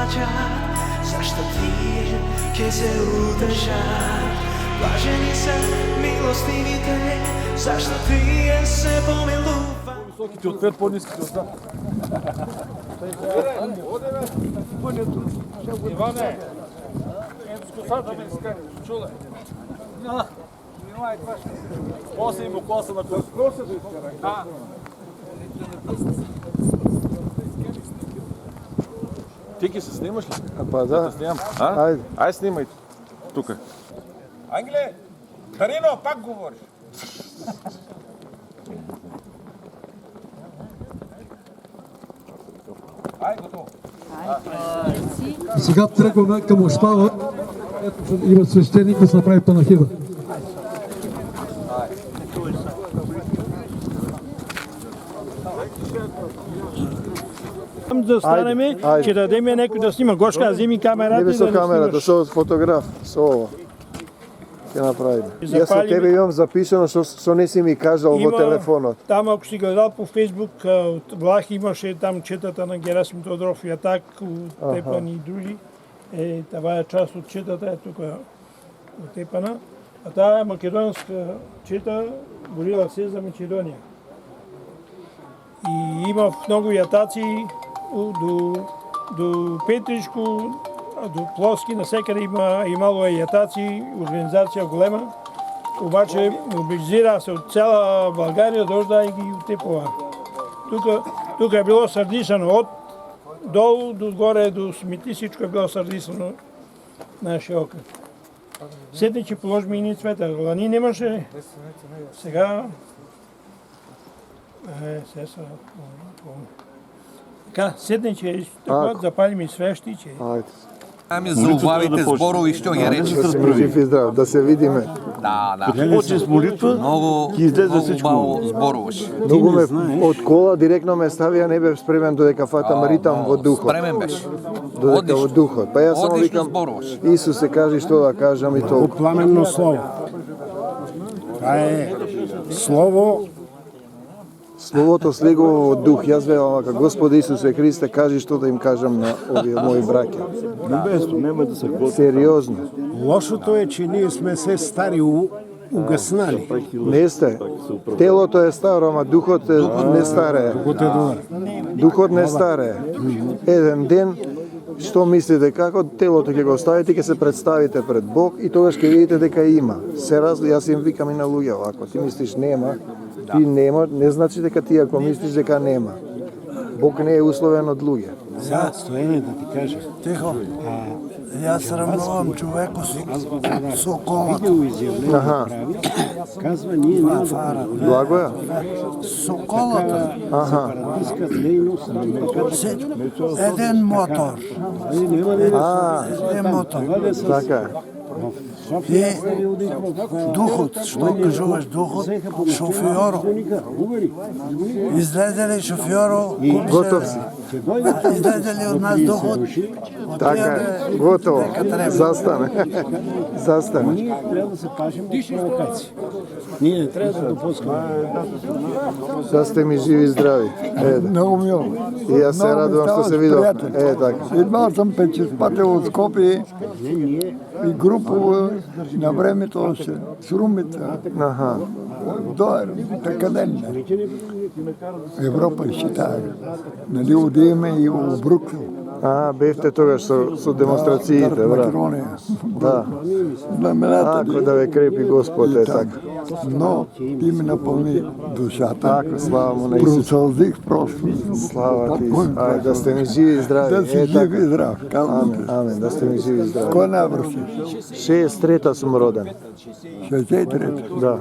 plaćat, zašto tije ke se udržat. Blaženi se milostivite, zašto tije se pomiluva. Високите от 5, по-ниските от 2. Иване, ето с косата ми изкари, чуле. После има коса на коса да изкара. Да. Ти ги се снимаш ли? Па да. Айде. Ай снимай тук. Англе, Дарино, пак говориш. Ай, готово. Сега тръгваме към Ощава. Има свещеник да се направи панахида. Да станеме, че да дадем някой да снима. Гошка, вземи камерата Не би и да со ни камерата, снимаш. со фотограф, со ова. Ке направиме. Запалиме. Јас со тебе имам записано што не си ми кажал во телефонот. Там, ако си гледал по Фейсбук, от Влах имаше там четата на Герасим Тодоров и Атак, от Тепан и други. Това е част от четата, е тук от Тепана. А тая македонска чета борила се за Македония. И има много ятаци до Петричко, до Плоски, насекъде имало ятаци, организация голема. Обаче мобилизира се от цяла България, дожда и ги отепова. Тук е било сърдисано от долу до горе, до Смити, всичко е било сърдисано нашия окръг. Седне, че положим и ни цвета. Лани нямаше. Сега... Така, седне, че запалим и свещи, че... Ајде. Ами за убавите зборови, што ги рече? Да сме жив и здрав, да се видиме. Да. Почне с молитва, Много убаво зборуваш. Многу ме од кола директно ме ставија, не бев спремен додека фатам ритам во духот. Спремен беше. Додека во духот. Па јас само Одлично викам, зборуваш. Исусе, кажи што да кажам и толку. пламенно слово. Това е слово, Словото слегува во дух. Јас велам вака, Господи Исусе Христе, кажи што да им кажам на овие мои браќа. любезно, нема да се готви. Сериозно. Лошото е, че ние сме се стари угаснали. Не сте. Телото е старо, ама духот не старее. Духот не старее. Еден ден, што мислите како телото ќе го ставите, ќе се представите пред Бог и тогаш ќе видите дека има. Се јас им викам и на луѓе, ако ти мислиш нема, ти нема, не значи дека ти ако мислиш дека нема. Бог не е условен од луѓе. Сега, Стоене, да ти кажа. Тихо. Јас срамувам човеко со колата. Видео изявление прави, казва, ние няма да правим. Благо е? Со колата. Сепаратистка дейност на Еден мотор. Еден мотор. Така е. И духот, што кажуваш духот, шофьоро. Излезе ли шофьоро? Готов си. Излезе ли од нас духот? Така е. Готово. Застане. Застане. Ние трябва да се пазим от провокации. Ние не трябва да допускаме. Да сте ми живи и здрави. Много мило. И јас се радувам што се видов. Така. Идвал съм печеспател от Скопие и групова на времето още Срумица. Доер, така ден. Европа считае. Нали одиеме и во Бруксел. Бевте тогаш со демонстрациите, брат. Да. Ако да ве крепи Господ е така. Но ти ми напълни душата. Така, слава му на Исус. Просълзих просто. Слава ти Исус. Да сте ми живи и здрави. Да си жив и здрав. Амен, да сте ми живи и здрави. Кой навършиш? 63-та сум роден. 63-та? Да.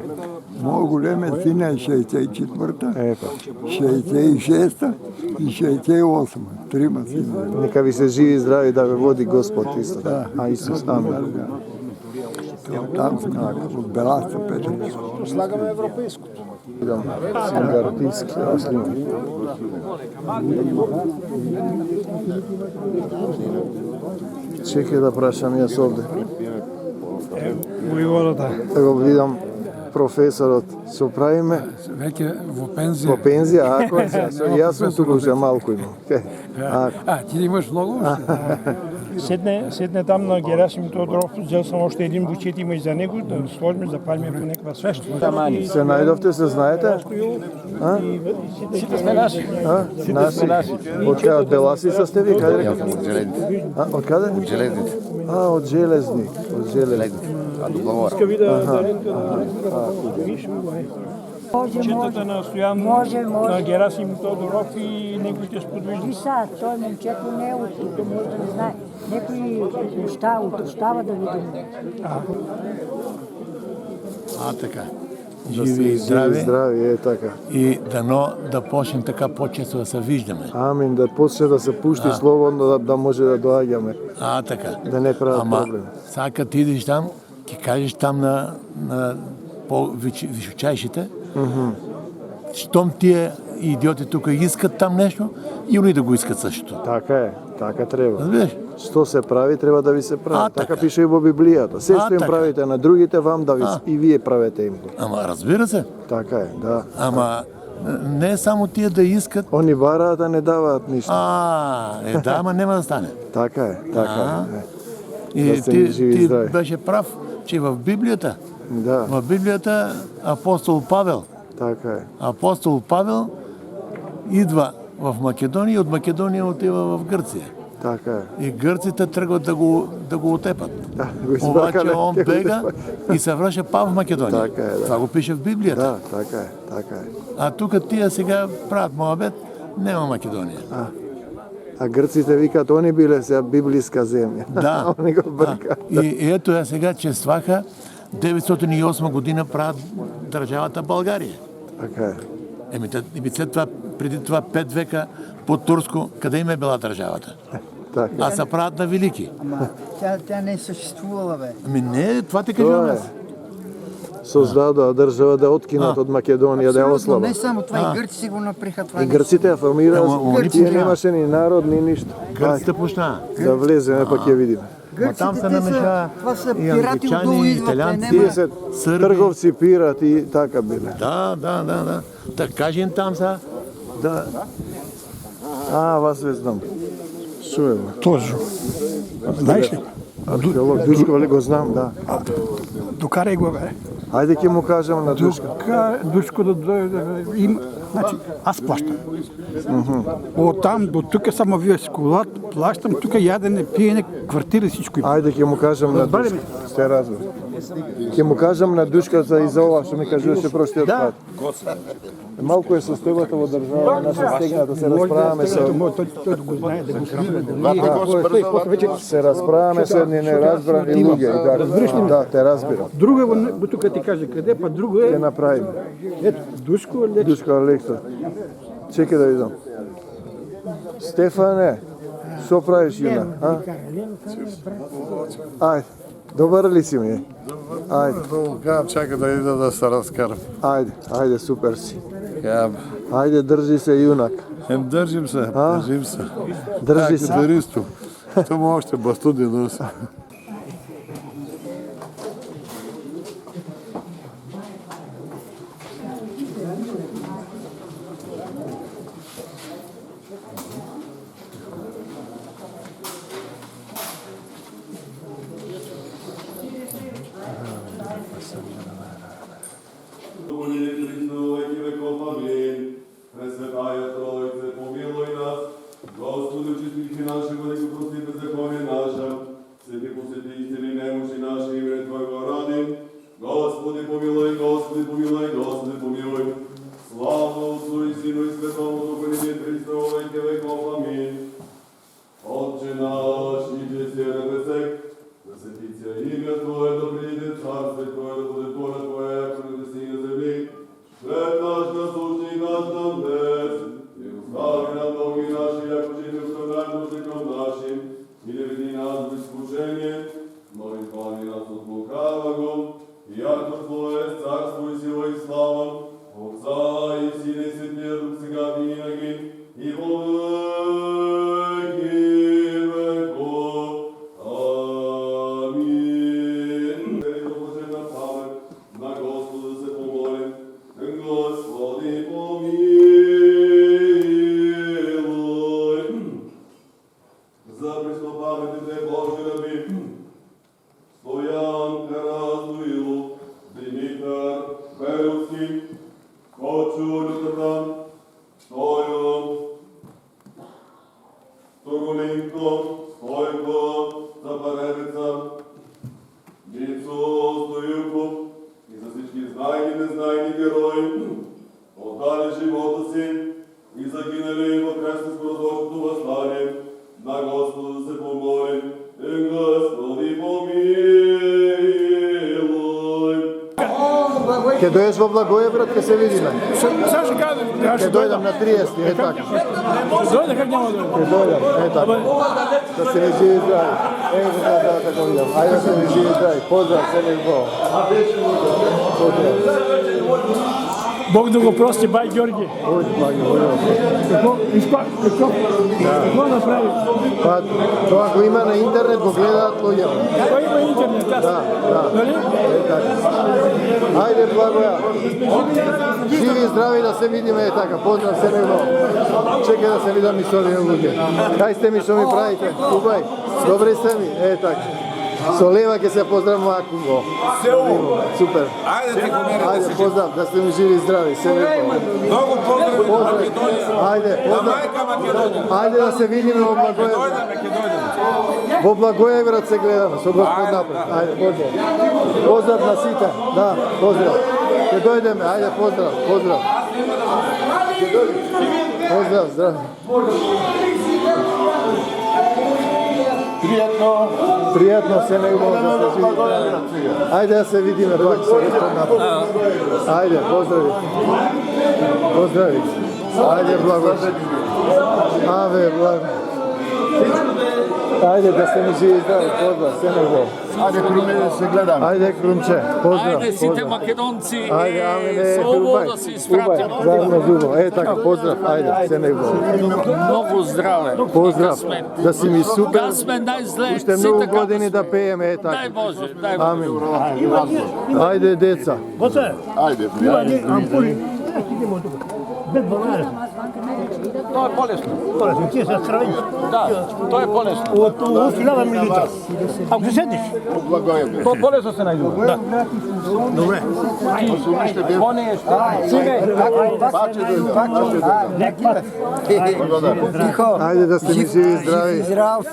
Моят големия син е 64-та, Епа. 66-та и 68-та. Трима сина. Нека ви се живи и здрави да ве води Господ исто. А Исус, амен. Там сме от Беласта Петър. Слагаме европейското. Идам сингаратински, аз снимам. Чекай да прашам јас овде. Војводата. Да го видам професорот Со правиме Веќе во пензија. во пензија, ако јас сум туку уште малку имам. Ти имаш многу уште. Седне там на Герасим Тодоров, взел сам още един букет, има и за него, да сложим, запалим по некаква свещ. Се најдовте, се знаете? Сите сме наши. Наши. Од каде, од Беласица сте ви? Каде рекате? От железница. Од каде? От железница. Од Железник. Од Железник. А до Главора. Иска ви да виж, четата на Стоян, на Герасим Тодоров и неговите сподвижници. Сега, той момчето не е от тук, може да не знае. Некои остава да видим. Така. Живи и здрави. Здрави, е така. И дано да почнем така по-често да се виждаме. Амин, да почне да се пушти слободно, да може да доаѓаме. Така. Да не прават проблем. Сега като идеш там, ќе кажеш там на по-височайшите, щом тия идиоти тук искат там нещо, и они да го искат същото. Така е, така треба. Разбираш? Што се прави, треба да ви се прави. Така така. пише и во Библијата. Се што им така. правите на другите, вам да ви и вие правете им го. Ама разбира се. Така е, да. Ама не само тия да искат. Они бараат, а не даваат ништо. Да, ама нема да стане. Така е, така е. И Да сте живи и ти здрави. беше прав, че в Библията, Да, в Библията апостол Павел идва в Македония и от Македония отива в Гърция. така е. И гърците тръгват да го отепат. Го Обаче избракале. он бега и се връща пак в Македония. Така е, да. Това го пише в Библията. Да, така е, така е. А тук тия сега правят моабет, нема Македония. А грците викат, они биле сега библиска земја. Да. Они го бъркат. И ето я сега честваха 908 година правят държавата България. Така е. Еми след това, преди това 5 века по турско, къде им е била държавата? Така. А се правят на велики. Тя не е съществувала, бе. Ами не, това те кажа Тоа е. аз. Создадоа држава да откинат од Македонија, да ја Абсолютно, ослаба. не само това, и гърци си го наприха това. И грците ја формираа, Ама, тие они немаше ни народ, ни ништо. Гърците почна. Да влеземе, па ќе видиме. Там се намеша това са и пирати англичани, отдолу и идват, италианци. Тие се Сърби. трговци, пирати и така биле. Да. Так кажем там са. Да. Вас ве знам. Чуемо. Точно. Знаеш ли? Археолог Душко ли го знам, да. Докарай го, бе. Ајде ќе му кажам на Душко. Душко да дойде. Значи, аз плащам. От там до тук само вие с колата, плащам, тук ядене, пиене, квартира, всичко има. Ајде ќе му кажам на Разбари Душко. Сте разбрали. Ќе му кажам на Душко за ова што ми кажуваше прошлиот пат. Малку е состојбата во држава наша стегната, се расправаме со... Той го знае, да го сраме. Се расправаме со едни неразбрани луѓе. Да, те разбирам. Друго е, тук ти каже къде, па друго Ќе е, направиме. ето, Душко, леко. Душко Алектор. Чекай да видам. Стефане, што правиш јуна? Ајде, добар ли си ми? Ајде, Чака да ида да се разкарам. ајде, супер си. Ајде, држи се јунак. Држим се. Држи се. Ристо. Само още бастуди носи. Пресветая Троице, помилуй нас. Господи, очисти наши, владыко, прости беззаконие наше. Святи посети истини немощи наши, имя Твоего ради. Господи, помилуй, Господи, помилуй, Господи, помилуй. Слава Отцу и Сину и Святому Духу, ныне и присно во веки веков. Аминь. Отче наш, ниже си на небесех, да светится имя Твое, да придет царствие Твое, да будет воля Твоя, яко на небеси и на земли. Хлеб наш насущный даш нам днес, и остави нам долги наши, яко и мы оставляем должником нашим, и не веди нас в искушение, но избави нас от лукавого, и яко Твое царство и сила и слава, Отца и Сина и Святия Дух, сега винаги, и во веки веков. за преснопаметните Божи раби, Стоян Каразуилов, Димитър Беловски, Кочо Лютърдан, Стойо, Туролинко, Стойко, Запаревица, Мицо Стоюков и за всички знайни и незнайни герои, отдали живота си и загинали в христоско възстание, на Господа да се помолим, и Господи помилуй. Ке дојдеш во Благоевград, ке се видиме. Сега ще кажем. Ке дојдам на 30, е така. Дойде, как няма да Ке дојдам, е така. Да се не живи здрави. Ево да така видам. Ајде да се не живи здрави. Поздрав, се не Бог. Поздрав. Бог да го прости, бай Георги. Ой, бай Георги. Какво направи? Па, тоа го има на интернет, го гледаат луѓето. Той има интернет, аз. Да. Нали? Е така. Ајде, Благоја. Живи и здрави да се видиме, е така. Поздрав, се не Бог. Чекай да се видам и со овие луѓе. Кај сте ми, што ми правите? Убај. Добри сте ми? Е така. Со лева ќе се поздравам ако го. Супер. Ајде, поздрав, да сте ми живи и здрави. Се не Бог. Много поздрав. Ајде, поздрав. Ајде да се видиме во Благоевград. Во Благоевград се гледаме со Господ напред. Ајде, поздрав. Поздрав на сите. Да, поздрав. Ке дојдеме, ајде, поздрав, поздрав. Поздрав, здрави. Пријатно се него да се видиме. Ајде да се видиме пак со Господ напред. Ајде, поздрави. Поздрави. Ајде, благослови. Аве, благо. Ајде да се ми живи здрави, поздрав, се него. Ајде, Круме, да се гледаме. Ајде, Крумче, поздрав. Ајде, сите македонци, Ајде, слободно си испратимо. заедно зубо. Е така, поздрав, ајде, се него. Много здраве. Поздрав, да си ми супер. Да сме најзле. Уште многу години да пееме, е Дај така. Боже, дај Боже. Амин. Ајде, деца. Ајде, Тоа е полесно. Полесно, ти са стравени. Да, тоа е полесно. От 1000 милилитра. Ако седиш, Тоа полесно се најдува. Да. добре. Ајде да сте ми живи и здрави.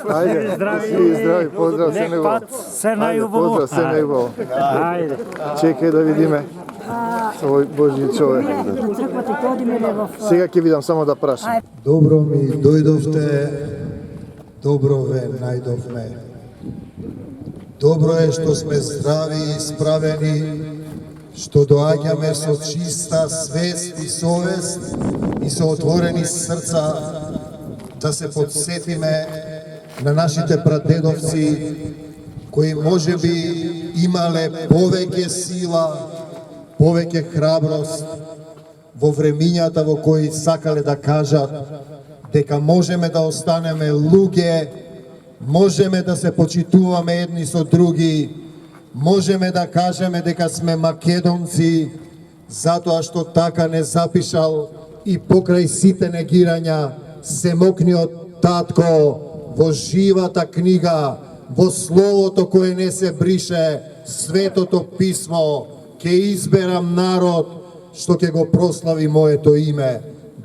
Ајде, да живи и здрави. Поздрав, се него. Ајде, поздрав, се него. Ајде. Чекај да видиме овој Божи човек. Сега ќе видам, само да прашам. Добро ми дојдовте, добро ве најдовме. Добро е што сме здрави и исправени, што доаѓаме со чиста свест и совест и со отворени срца да се подсетиме на нашите прадедовци кои можеби имале повеќе сила, повеќе храброст во времињата во кои сакале да кажат дека можеме да останеме луѓе, можеме да се почитуваме едни со други, можеме да кажеме дека сме македонци, затоа што така не запишал и покрај сите негирања семокниот татко во живата книга, во словото кое не се брише, Светото писмо, ќе изберам народ што ќе го прослави моето име.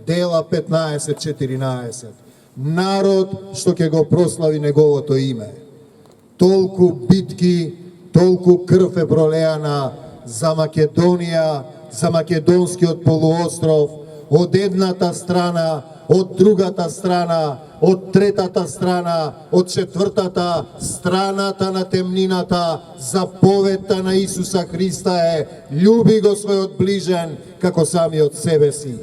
Дела 15:14. Народ што ќе го прослави неговото име. Толку битки, толку крв е пролеана за Македонија, за македонскиот полуостров, од едната страна, од другата страна, од третата страна, од четвртата, страната на темнината, заповедта на Исуса Христа е љуби го својот ближен како самиот себе си.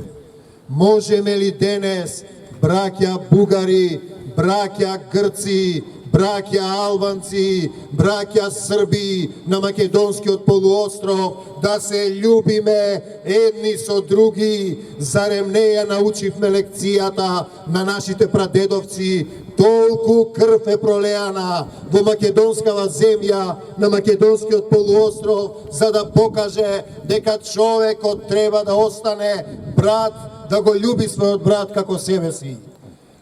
Можеме ли денес, браќа бугари, браќа грци, браќа албанци, браќа срби на македонскиот полуостров, да се љубиме едни со други? Зарем не ја научивме лекцијата на нашите прадедовци? Толку крв е пролеана во македонскава земја, на македонскиот полуостров, за да покаже дека човекот треба да остане брат, да го љуби својот брат како себе си.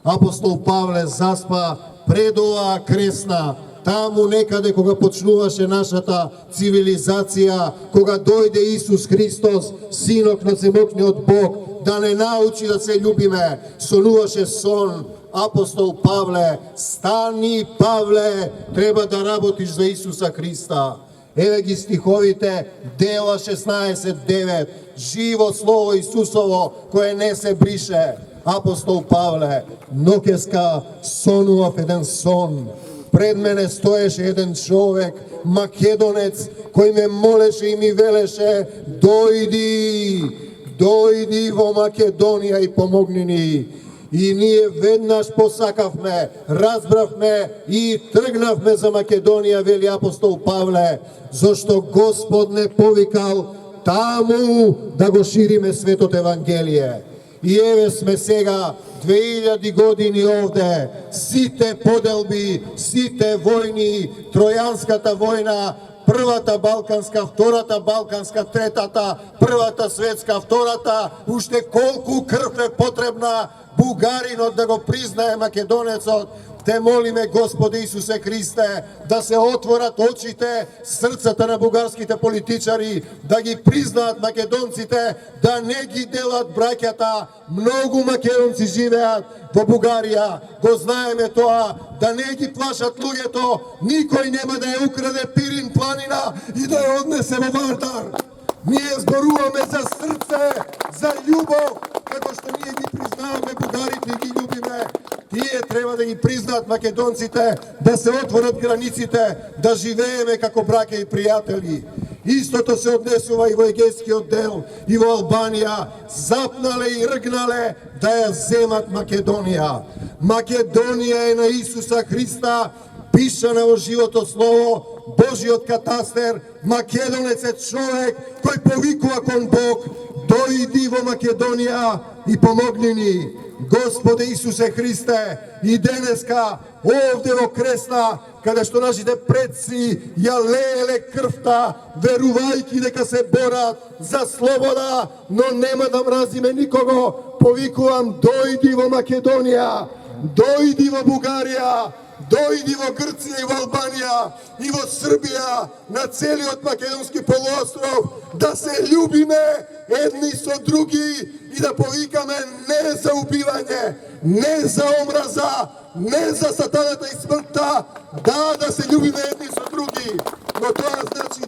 Апостол Павле заспа пред оваа кресна, таму некаде кога почнуваше нашата цивилизација, кога дојде Исус Христос, Синот на Всемогниот Бог, да не научи да се љубиме, сонуваше сон апостол Павле: стани, Павле, треба да работиш за Исуса Христа. Еве ги стиховите, Дела 16:9, живо слово Исусово, кое не се брише. Апостол Павле, ноќеска сонував еден сон. Пред мене стоеше еден човек, македонец, кој ме молеше и ми велеше: дојди во Македонија и помогни ни. И ние веднаш посакавме, разбравме и тргнавме за Македонија, вели апостол Павле, зашто Господ не повикал таму да го шириме светото Евангелие. И еве сме сега 2000 години овде, сите поделби, сите војни, Тројанската војна, првата балканска, втората балканска, третата, првата светска, втората, уште колку крв е потребна бугаринот да го признае македонецот. Те молиме, Господи Исусе Христе, да се отворат очите, срцата на бугарските политичари, да ги признаат македонците, да не ги делат браќата. Многу македонци живеат во Бугарија, го знаеме тоа, да не ги плашат луѓето, никој нема да ја украде Пирин планина и да ја однесе во Вардар. Ние зборуваме за срце, за љубов, како што ние ги признаваме бугарите и ги љубиме. Тие треба да ги признаат македонците, да се отворат границите, да живееме како браќа и пријатели. Истото се однесува и во Егејскиот дел, и во Албанија. Запнале и ргнале да ја земат Македонија. Македонија е на Исуса Христа, пишана во живото слово, Божиот катастер. Македонец е човек кој повикува кон Бог: дојди во Македонија и помогни ни. Господе Исусе Христе, и денеска овде во кресна, каде што нашите предци ја лееле крвта, верувајќи дека се борат за слобода, но нема да мразиме никого, повикувам: дојди во Македонија, дојди во Бугарија, дојди во Грција и во Албанија и во Србија, на целиот македонски полуостров, да се љубиме едни со други и да повикаме не за убивање, не за омраза, не за сатаната и смртта, да се љубиме едни со други. Но тоа значи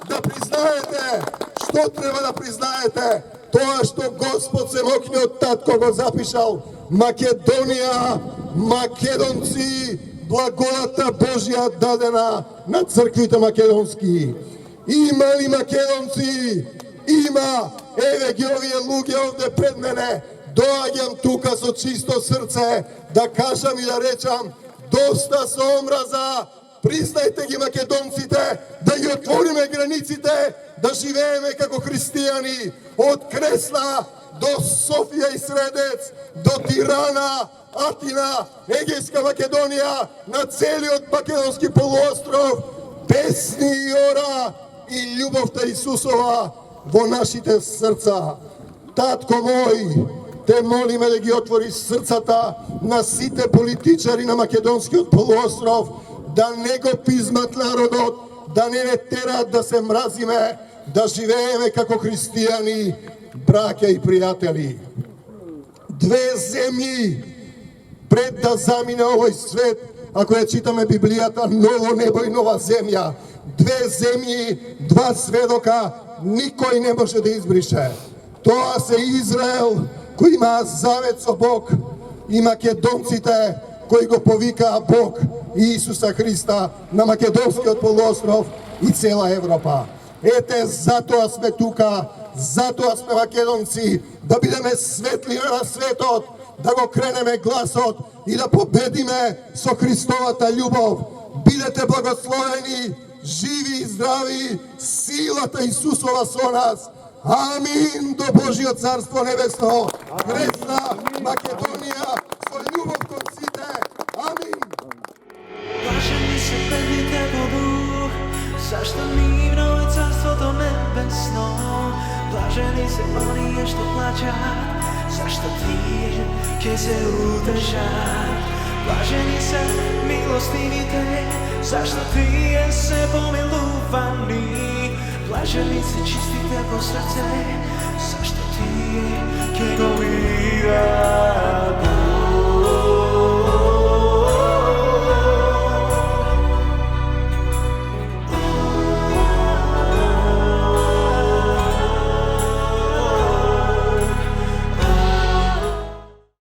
да признаете што треба да признаете, тоа што Господ Всемогниот Татко го запишал: Македонија, македонци, благодата Божја дадена на црквите македонски. Има ли македонци? Има. Еве ги овие луѓе овде пред мене. Доаѓам тука со чисто срце да кажам и да речам: доста со омраза, признајте ги македонците, да ги отвориме границите, да живееме како христијани, од Кресна до Софија и Средец, до Тирана, Атина, Егејска Македонија, на целиот македонски полуостров, песни и ора и љубовта Исусова во нашите срца. Татко мој, те молиме да ги отвори срцата на сите политичари на македонскиот полуостров, да не го пизмат народот, да не тераат да се мразиме, да живееме како христијани, браќа и пријатели. Две земји пред да замине овој свет, ако ја читаме Библијата, ново небо и нова земја. Две земји, два сведока, никој не може да избрише. Тоа се Израел, кој има завет со Бог, и македонците, кои го повикаа Бог и Исуса Христа на македонскиот полуостров и цела Европа. Ете, затоа сме тука, затоа сме македонци, да бидеме светлина на светот, да го кренеме гласот и да победиме со Христовата љубов. Бидете благословени, живи и здрави, силата Исусова со нас. Амин, до Божиот царство небесно. Кресна Македонија со љубов кон сите. Амин. Блажени се бедните по дух, зашто нивно е царството небесно. Блажени се оние што плачат, зашто тие ќе се утешат. Blaženi se milostivite, zašto tije se pomiluvani. Blaženi se čistite po srce, zašto tije ke go vidite.